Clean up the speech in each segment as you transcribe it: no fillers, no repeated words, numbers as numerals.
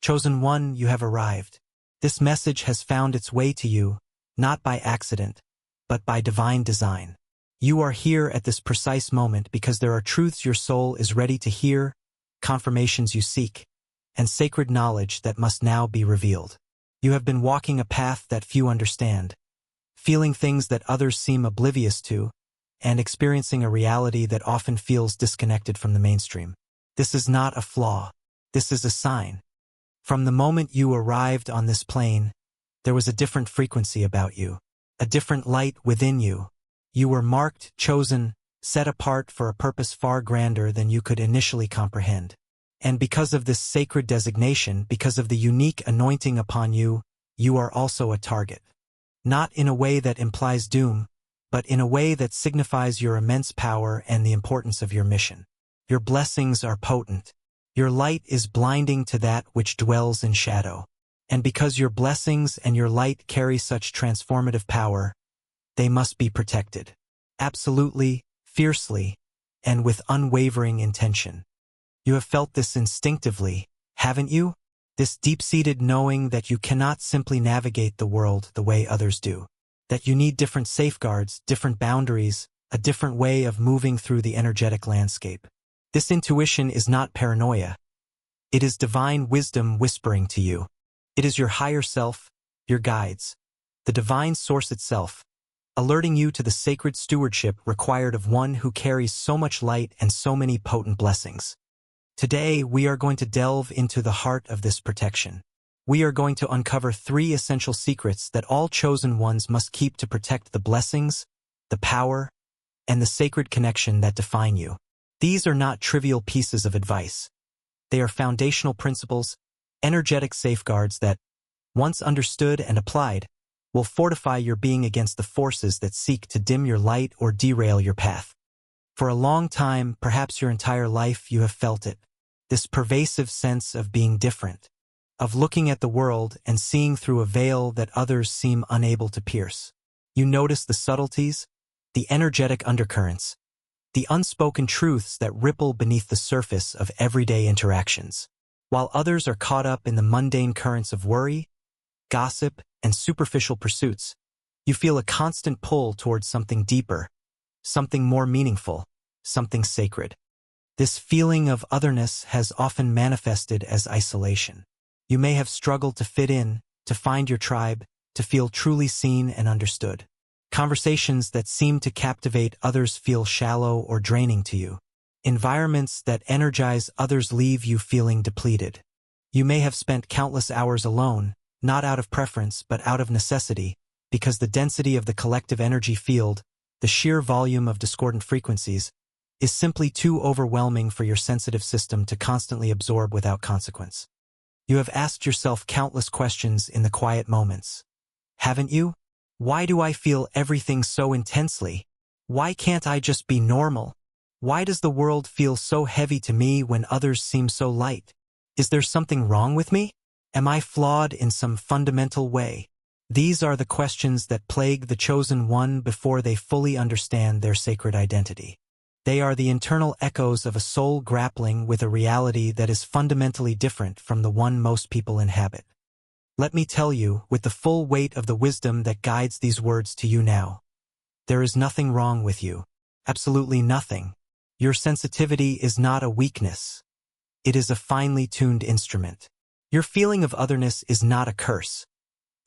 Chosen one, you have arrived. This message has found its way to you, not by accident, but by divine design. You are here at this precise moment because there are truths your soul is ready to hear, confirmations you seek, and sacred knowledge that must now be revealed. You have been walking a path that few understand, feeling things that others seem oblivious to, and experiencing a reality that often feels disconnected from the mainstream. This is not a flaw. This is a sign. From the moment you arrived on this plane, there was a different frequency about you, a different light within you. You were marked, chosen, set apart for a purpose far grander than you could initially comprehend. And because of this sacred designation, because of the unique anointing upon you, you are also a target. Not in a way that implies doom, but in a way that signifies your immense power and the importance of your mission. Your blessings are potent. Your light is blinding to that which dwells in shadow. And because your blessings and your light carry such transformative power, they must be protected. Absolutely, fiercely, and with unwavering intention. You have felt this instinctively, haven't you? This deep-seated knowing that you cannot simply navigate the world the way others do. That you need different safeguards, different boundaries, a different way of moving through the energetic landscape. This intuition is not paranoia. It is divine wisdom whispering to you. It is your higher self, your guides, the divine source itself, alerting you to the sacred stewardship required of one who carries so much light and so many potent blessings. Today, we are going to delve into the heart of this protection. We are going to uncover 3 essential secrets that all chosen ones must keep to protect the blessings, the power, and the sacred connection that define you. These are not trivial pieces of advice. They are foundational principles, energetic safeguards that, once understood and applied, will fortify your being against the forces that seek to dim your light or derail your path. For a long time, perhaps your entire life, you have felt it. This pervasive sense of being different, of looking at the world and seeing through a veil that others seem unable to pierce. You notice the subtleties, the energetic undercurrents, the unspoken truths that ripple beneath the surface of everyday interactions. While others are caught up in the mundane currents of worry, gossip, and superficial pursuits, you feel a constant pull towards something deeper, something more meaningful, something sacred. This feeling of otherness has often manifested as isolation. You may have struggled to fit in, to find your tribe, to feel truly seen and understood. Conversations that seem to captivate others feel shallow or draining to you. Environments that energize others leave you feeling depleted. You may have spent countless hours alone, not out of preference but out of necessity, because the density of the collective energy field, the sheer volume of discordant frequencies, is simply too overwhelming for your sensitive system to constantly absorb without consequence. You have asked yourself countless questions in the quiet moments. Haven't you? Why do I feel everything so intensely? Why can't I just be normal? Why does the world feel so heavy to me when others seem so light? Is there something wrong with me? Am I flawed in some fundamental way? These are the questions that plague the chosen one before they fully understand their sacred identity. They are the internal echoes of a soul grappling with a reality that is fundamentally different from the one most people inhabit. Let me tell you, with the full weight of the wisdom that guides these words to you now, there is nothing wrong with you. Absolutely nothing. Your sensitivity is not a weakness. It is a finely tuned instrument. Your feeling of otherness is not a curse.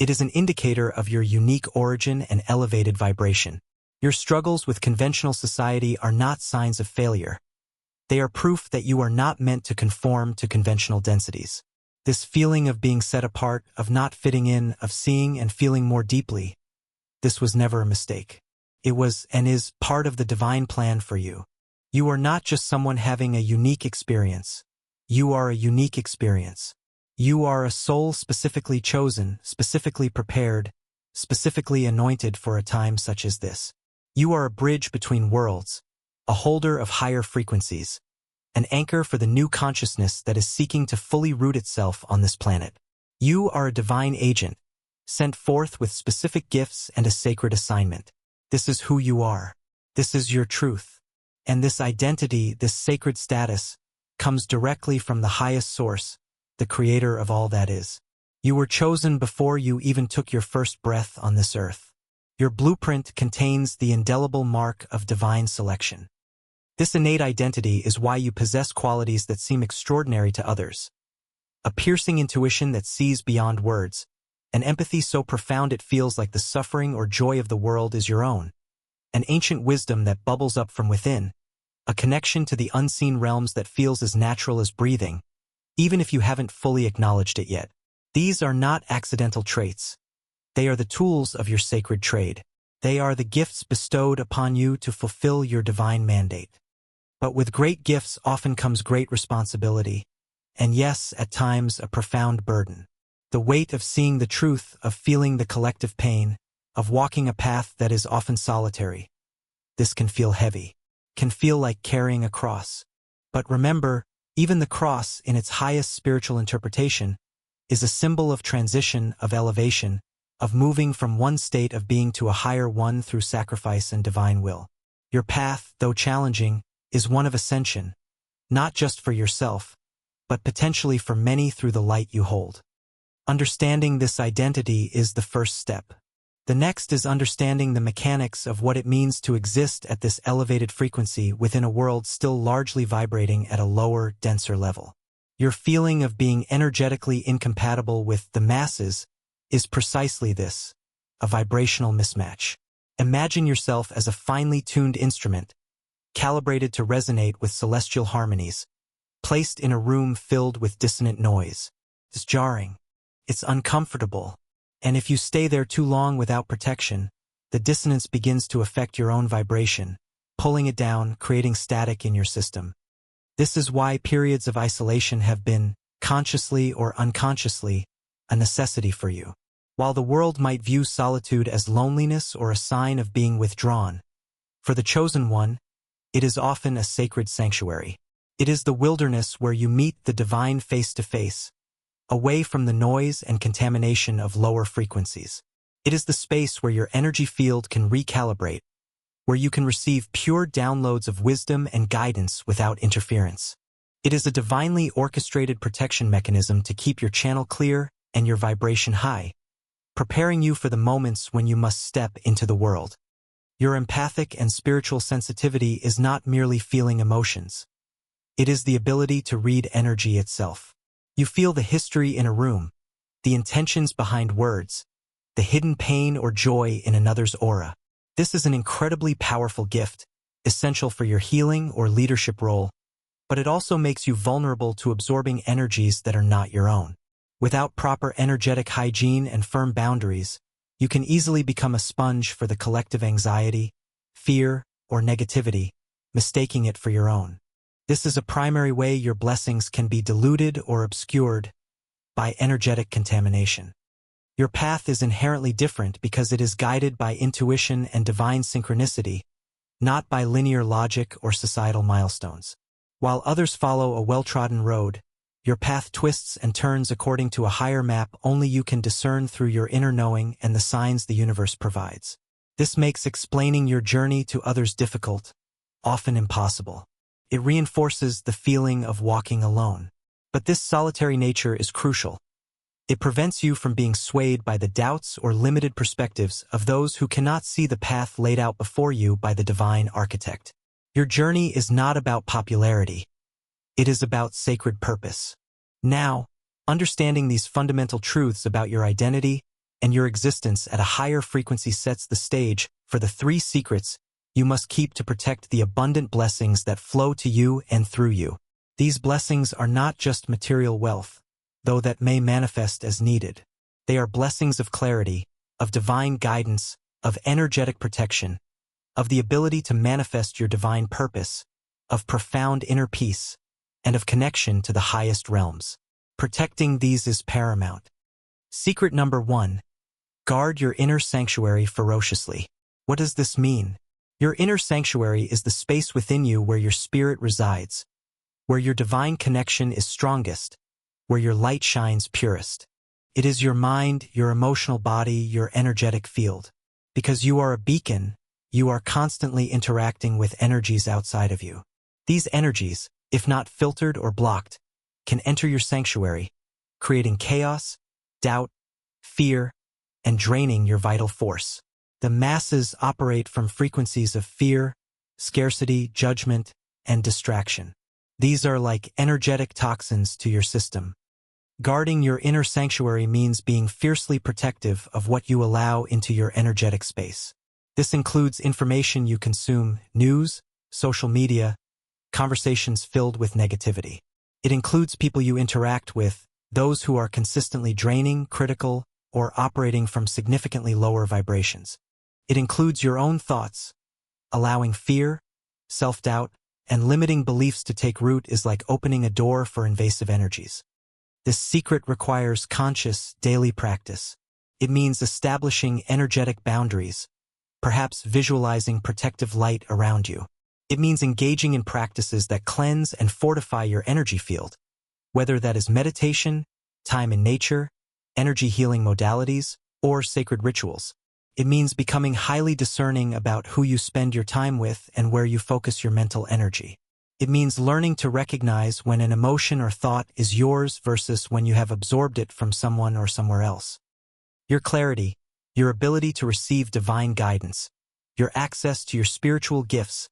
It is an indicator of your unique origin and elevated vibration. Your struggles with conventional society are not signs of failure. They are proof that you are not meant to conform to conventional densities. This feeling of being set apart, of not fitting in, of seeing and feeling more deeply, this was never a mistake. It was and is part of the divine plan for you. You are not just someone having a unique experience. You are a unique experience. You are a soul specifically chosen, specifically prepared, specifically anointed for a time such as this. You are a bridge between worlds, a holder of higher frequencies, an anchor for the new consciousness that is seeking to fully root itself on this planet. You are a divine agent, sent forth with specific gifts and a sacred assignment. This is who you are. This is your truth. And this identity, this sacred status, comes directly from the highest source, the creator of all that is. You were chosen before you even took your first breath on this earth. Your blueprint contains the indelible mark of divine selection. This innate identity is why you possess qualities that seem extraordinary to others. A piercing intuition that sees beyond words, an empathy so profound it feels like the suffering or joy of the world is your own, an ancient wisdom that bubbles up from within, a connection to the unseen realms that feels as natural as breathing, even if you haven't fully acknowledged it yet. These are not accidental traits. They are the tools of your sacred trade. They are the gifts bestowed upon you to fulfill your divine mandate. But with great gifts often comes great responsibility, and yes, at times a profound burden. The weight of seeing the truth, of feeling the collective pain, of walking a path that is often solitary. This can feel heavy, can feel like carrying a cross. But remember, even the cross, in its highest spiritual interpretation, is a symbol of transition, of elevation, of moving from one state of being to a higher one through sacrifice and divine will. Your path, though challenging, is one of ascension, not just for yourself, but potentially for many through the light you hold. Understanding this identity is the first step. The next is understanding the mechanics of what it means to exist at this elevated frequency within a world still largely vibrating at a lower, denser level. Your feeling of being energetically incompatible with the masses is precisely this, a vibrational mismatch. Imagine yourself as a finely tuned instrument, calibrated to resonate with celestial harmonies, placed in a room filled with dissonant noise. It's jarring. It's uncomfortable. And if you stay there too long without protection, the dissonance begins to affect your own vibration, pulling it down, creating static in your system. This is why periods of isolation have been, consciously or unconsciously, a necessity for you. While the world might view solitude as loneliness or a sign of being withdrawn, for the chosen one, it is often a sacred sanctuary. It is the wilderness where you meet the divine face to face, away from the noise and contamination of lower frequencies. It is the space where your energy field can recalibrate, where you can receive pure downloads of wisdom and guidance without interference. It is a divinely orchestrated protection mechanism to keep your channel clear and your vibration high, preparing you for the moments when you must step into the world. Your empathic and spiritual sensitivity is not merely feeling emotions. It is the ability to read energy itself. You feel the history in a room, the intentions behind words, the hidden pain or joy in another's aura. This is an incredibly powerful gift, essential for your healing or leadership role, but it also makes you vulnerable to absorbing energies that are not your own. Without proper energetic hygiene and firm boundaries, you can easily become a sponge for the collective anxiety, fear, or negativity, mistaking it for your own. This is a primary way your blessings can be diluted or obscured by energetic contamination. Your path is inherently different because it is guided by intuition and divine synchronicity, not by linear logic or societal milestones. While others follow a well-trodden road, your path twists and turns according to a higher map only you can discern through your inner knowing and the signs the universe provides. This makes explaining your journey to others difficult, often impossible. It reinforces the feeling of walking alone. But this solitary nature is crucial. It prevents you from being swayed by the doubts or limited perspectives of those who cannot see the path laid out before you by the divine architect. Your journey is not about popularity. It is about sacred purpose. Now, understanding these fundamental truths about your identity and your existence at a higher frequency sets the stage for the 3 secrets you must keep to protect the abundant blessings that flow to you and through you. These blessings are not just material wealth, though that may manifest as needed. They are blessings of clarity, of divine guidance, of energetic protection, of the ability to manifest your divine purpose, of profound inner peace, and of connection to the highest realms. Protecting these is paramount. Secret number 1. Guard your inner sanctuary ferociously. What does this mean? Your inner sanctuary is the space within you where your spirit resides, where your divine connection is strongest, where your light shines purest. It is your mind, your emotional body, your energetic field. Because you are a beacon, you are constantly interacting with energies outside of you. These energies, if not filtered or blocked, can enter your sanctuary, creating chaos, doubt, fear, and draining your vital force. The masses operate from frequencies of fear, scarcity, judgment, and distraction. These are like energetic toxins to your system. Guarding your inner sanctuary means being fiercely protective of what you allow into your energetic space. This includes information you consume, news, social media, conversations filled with negativity. It includes people you interact with, those who are consistently draining, critical, or operating from significantly lower vibrations. It includes your own thoughts. Allowing fear, self-doubt, and limiting beliefs to take root is like opening a door for invasive energies. This secret requires conscious, daily practice. It means establishing energetic boundaries, perhaps visualizing protective light around you. It means engaging in practices that cleanse and fortify your energy field, whether that is meditation, time in nature, energy healing modalities, or sacred rituals. It means becoming highly discerning about who you spend your time with and where you focus your mental energy. It means learning to recognize when an emotion or thought is yours versus when you have absorbed it from someone or somewhere else. Your clarity, your ability to receive divine guidance, your access to your spiritual gifts,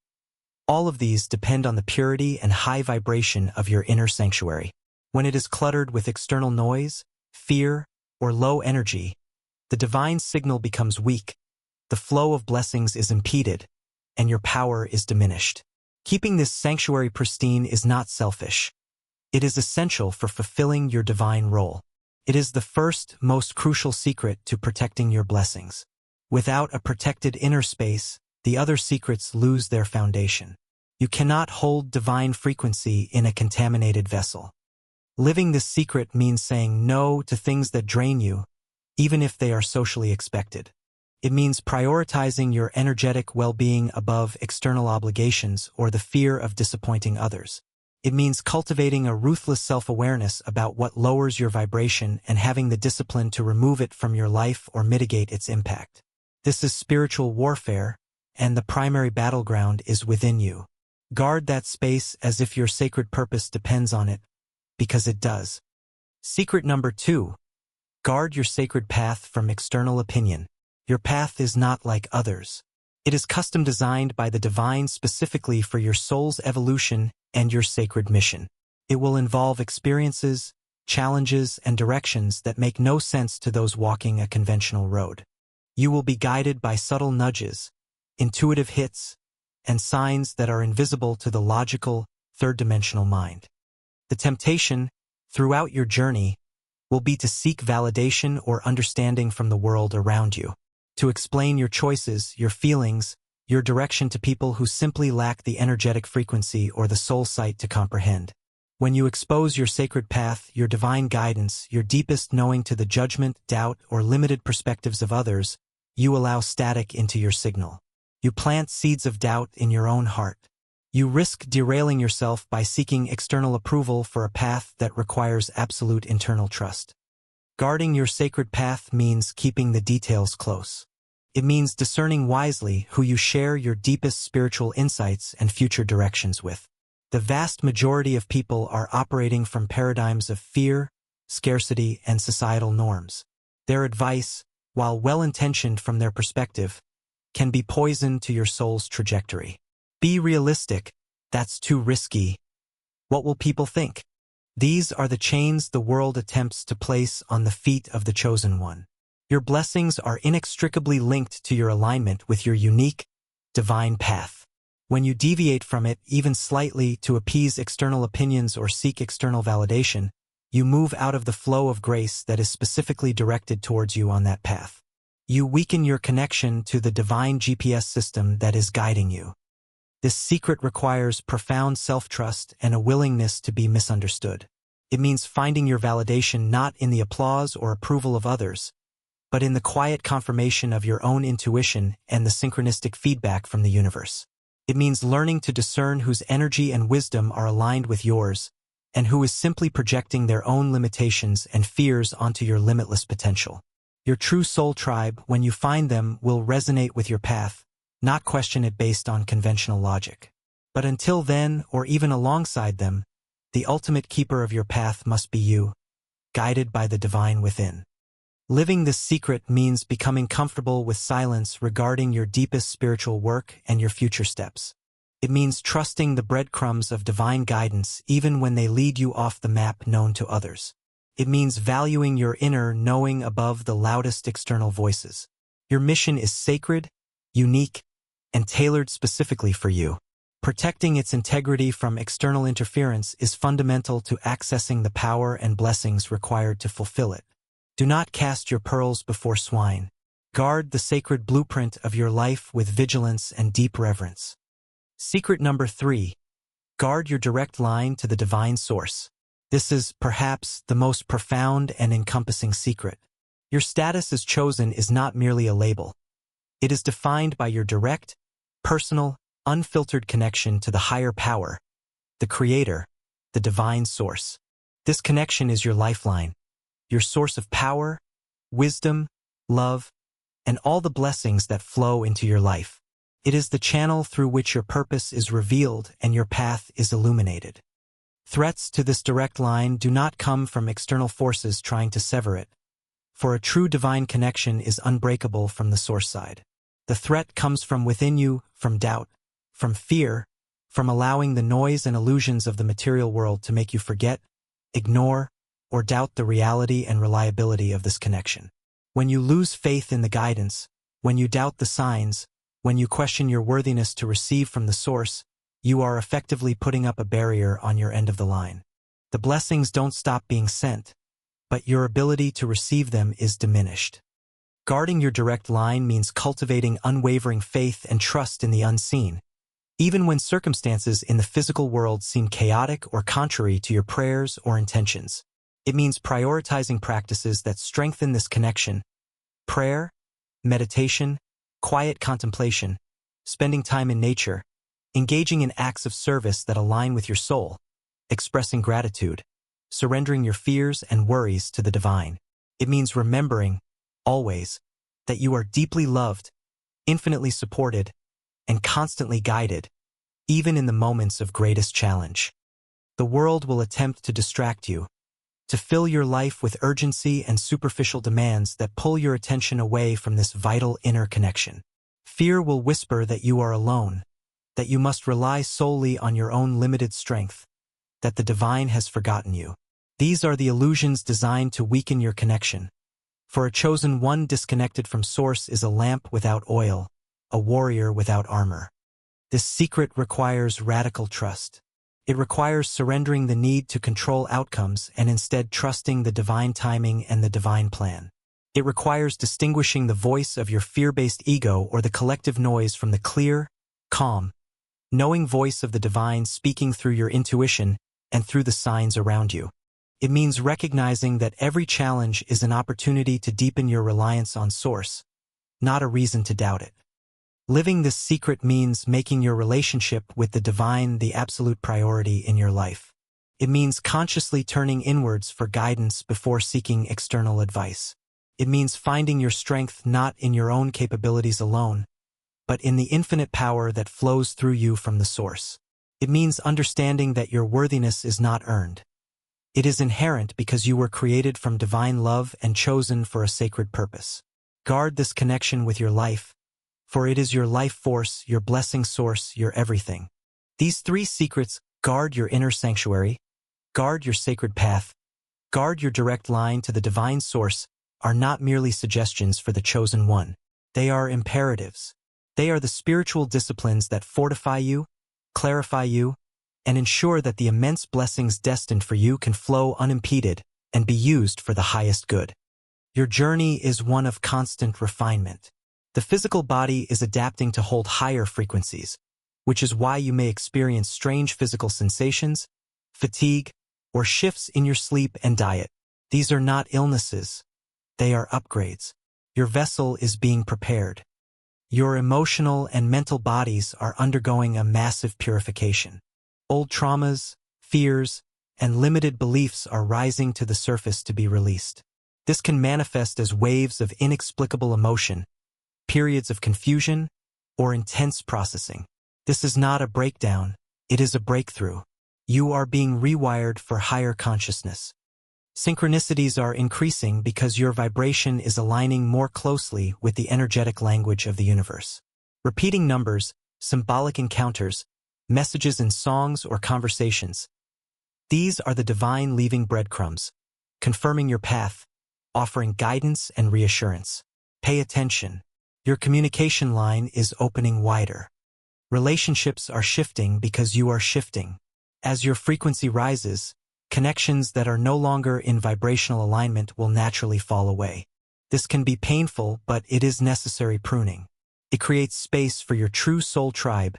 all of these depend on the purity and high vibration of your inner sanctuary. When it is cluttered with external noise, fear, or low energy, the divine signal becomes weak, the flow of blessings is impeded, and your power is diminished. Keeping this sanctuary pristine is not selfish. It is essential for fulfilling your divine role. It is the first, most crucial secret to protecting your blessings. Without a protected inner space, the other secrets lose their foundation. You cannot hold divine frequency in a contaminated vessel. Living this secret means saying no to things that drain you, even if they are socially expected. It means prioritizing your energetic well-being above external obligations or the fear of disappointing others. It means cultivating a ruthless self-awareness about what lowers your vibration and having the discipline to remove it from your life or mitigate its impact. This is spiritual warfare, and the primary battleground is within you. Guard that space as if your sacred purpose depends on it, because it does. Secret number 2. Guard your sacred path from external opinion. Your path is not like others. It is custom designed by the divine specifically for your soul's evolution and your sacred mission. It will involve experiences, challenges, and directions that make no sense to those walking a conventional road. You will be guided by subtle nudges, intuitive hits, and signs that are invisible to the logical, third-dimensional mind. The temptation, throughout your journey, will be to seek validation or understanding from the world around you, to explain your choices, your feelings, your direction to people who simply lack the energetic frequency or the soul sight to comprehend. When you expose your sacred path, your divine guidance, your deepest knowing to the judgment, doubt, or limited perspectives of others, you allow static into your signal. You plant seeds of doubt in your own heart. You risk derailing yourself by seeking external approval for a path that requires absolute internal trust. Guarding your sacred path means keeping the details close. It means discerning wisely who you share your deepest spiritual insights and future directions with. The vast majority of people are operating from paradigms of fear, scarcity, and societal norms. Their advice, while well-intentioned from their perspective, can be poison to your soul's trajectory. Be realistic. That's too risky. What will people think? These are the chains the world attempts to place on the feet of the chosen one. Your blessings are inextricably linked to your alignment with your unique, divine path. When you deviate from it, even slightly, to appease external opinions or seek external validation, you move out of the flow of grace that is specifically directed towards you on that path. You weaken your connection to the divine GPS system that is guiding you. This secret requires profound self-trust and a willingness to be misunderstood. It means finding your validation not in the applause or approval of others, but in the quiet confirmation of your own intuition and the synchronistic feedback from the universe. It means learning to discern whose energy and wisdom are aligned with yours, and who is simply projecting their own limitations and fears onto your limitless potential. Your true soul tribe, when you find them, will resonate with your path, not question it based on conventional logic. But until then, or even alongside them, the ultimate keeper of your path must be you. guided by the divine within. Living this secret means becoming comfortable with silence regarding your deepest spiritual work and your future steps. It means trusting the breadcrumbs of divine guidance even when they lead you off the map known to others. It means valuing your inner knowing above the loudest external voices. Your mission is sacred, unique, and tailored specifically for you. Protecting its integrity from external interference is fundamental to accessing the power and blessings required to fulfill it. Do not cast your pearls before swine. Guard the sacred blueprint of your life with vigilance and deep reverence. Secret number 3. Guard your direct line to the divine source. This is, perhaps, the most profound and encompassing secret. Your status as chosen is not merely a label. It is defined by your direct, personal, unfiltered connection to the higher power, the Creator, the divine source. This connection is your lifeline, your source of power, wisdom, love, and all the blessings that flow into your life. It is the channel through which your purpose is revealed and your path is illuminated. Threats to this direct line do not come from external forces trying to sever it, for a true divine connection is unbreakable from the source side. The threat comes from within you, from doubt, from fear, from allowing the noise and illusions of the material world to make you forget, ignore, or doubt the reality and reliability of this connection. When you lose faith in the guidance, when you doubt the signs, when you question your worthiness to receive from the source, you are effectively putting up a barrier on your end of the line. The blessings don't stop being sent, but your ability to receive them is diminished. Guarding your direct line means cultivating unwavering faith and trust in the unseen, even when circumstances in the physical world seem chaotic or contrary to your prayers or intentions. It means prioritizing practices that strengthen this connection: prayer, meditation, quiet contemplation, spending time in nature, engaging in acts of service that align with your soul, expressing gratitude, surrendering your fears and worries to the divine. It means remembering, always, that you are deeply loved, infinitely supported, and constantly guided, even in the moments of greatest challenge. The world will attempt to distract you, to fill your life with urgency and superficial demands that pull your attention away from this vital inner connection. Fear will whisper that you are alone, that you must rely solely on your own limited strength, that the divine has forgotten you. These are the illusions designed to weaken your connection. For a chosen one disconnected from source is a lamp without oil, a warrior without armor. This secret requires radical trust. It requires surrendering the need to control outcomes and instead trusting the divine timing and the divine plan. It requires distinguishing the voice of your fear-based ego or the collective noise from the clear, calm, knowing voice of the divine speaking through your intuition and through the signs around you. It means recognizing that every challenge is an opportunity to deepen your reliance on source, not a reason to doubt it. Living this secret means making your relationship with the divine the absolute priority in your life. It means consciously turning inwards for guidance before seeking external advice. It means finding your strength not in your own capabilities alone, but in the infinite power that flows through you from the source. It means understanding that your worthiness is not earned. It is inherent because you were created from divine love and chosen for a sacred purpose. Guard this connection with your life, for it is your life force, your blessing source, your everything. These 3 secrets: guard your inner sanctuary, guard your sacred path, guard your direct line to the divine source, are not merely suggestions for the chosen one. They are imperatives. They are the spiritual disciplines that fortify you, clarify you, and ensure that the immense blessings destined for you can flow unimpeded and be used for the highest good. Your journey is one of constant refinement. The physical body is adapting to hold higher frequencies, which is why you may experience strange physical sensations, fatigue, or shifts in your sleep and diet. These are not illnesses. They are upgrades. Your vessel is being prepared. Your emotional and mental bodies are undergoing a massive purification. Old traumas, fears, and limited beliefs are rising to the surface to be released. This can manifest as waves of inexplicable emotion, periods of confusion, or intense processing. This is not a breakdown, it is a breakthrough. You are being rewired for higher consciousness. Synchronicities are increasing because your vibration is aligning more closely with the energetic language of the universe. Repeating numbers, symbolic encounters, messages in songs or conversations. These are the divine leaving breadcrumbs, confirming your path, offering guidance and reassurance. Pay attention. Your communication line is opening wider. Relationships are shifting because you are shifting. As your frequency rises, connections that are no longer in vibrational alignment will naturally fall away. This can be painful, but it is necessary pruning. It creates space for your true soul tribe,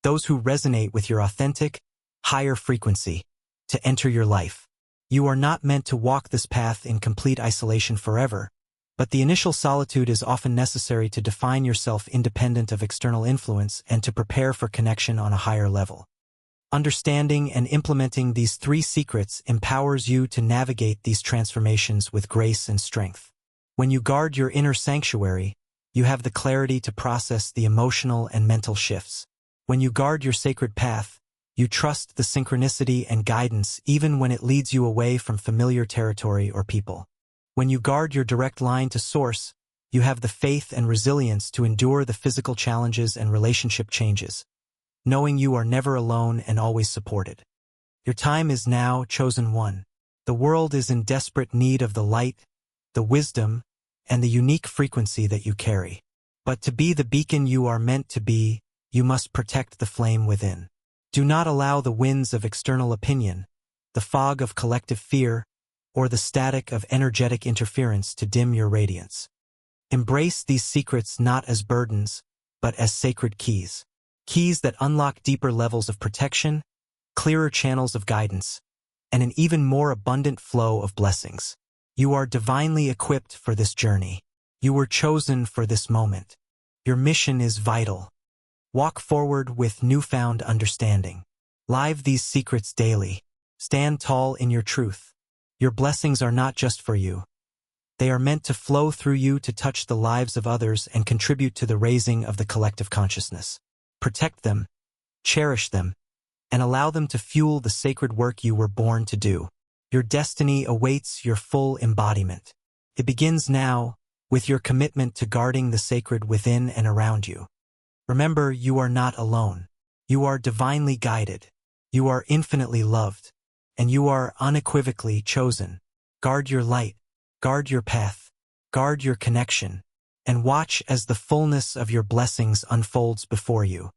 those who resonate with your authentic, higher frequency, to enter your life. You are not meant to walk this path in complete isolation forever, but the initial solitude is often necessary to define yourself independent of external influence and to prepare for connection on a higher level. Understanding and implementing these 3 secrets empowers you to navigate these transformations with grace and strength. When you guard your inner sanctuary, you have the clarity to process the emotional and mental shifts. When you guard your sacred path, you trust the synchronicity and guidance even when it leads you away from familiar territory or people. When you guard your direct line to source, you have the faith and resilience to endure the physical challenges and relationship changes, knowing you are never alone and always supported. Your time is now, chosen one. The world is in desperate need of the light, the wisdom, and the unique frequency that you carry. But to be the beacon you are meant to be, you must protect the flame within. Do not allow the winds of external opinion, the fog of collective fear, or the static of energetic interference to dim your radiance. Embrace these secrets not as burdens, but as sacred keys. Keys that unlock deeper levels of protection, clearer channels of guidance, and an even more abundant flow of blessings. You are divinely equipped for this journey. You were chosen for this moment. Your mission is vital. Walk forward with newfound understanding. Live these secrets daily. Stand tall in your truth. Your blessings are not just for you. They are meant to flow through you to touch the lives of others and contribute to the raising of the collective consciousness. Protect them, cherish them, and allow them to fuel the sacred work you were born to do. Your destiny awaits your full embodiment. It begins now, with your commitment to guarding the sacred within and around you. Remember, you are not alone. You are divinely guided. You are infinitely loved. And you are unequivocally chosen. Guard your light, guard your path, guard your connection, and watch as the fullness of your blessings unfolds before you.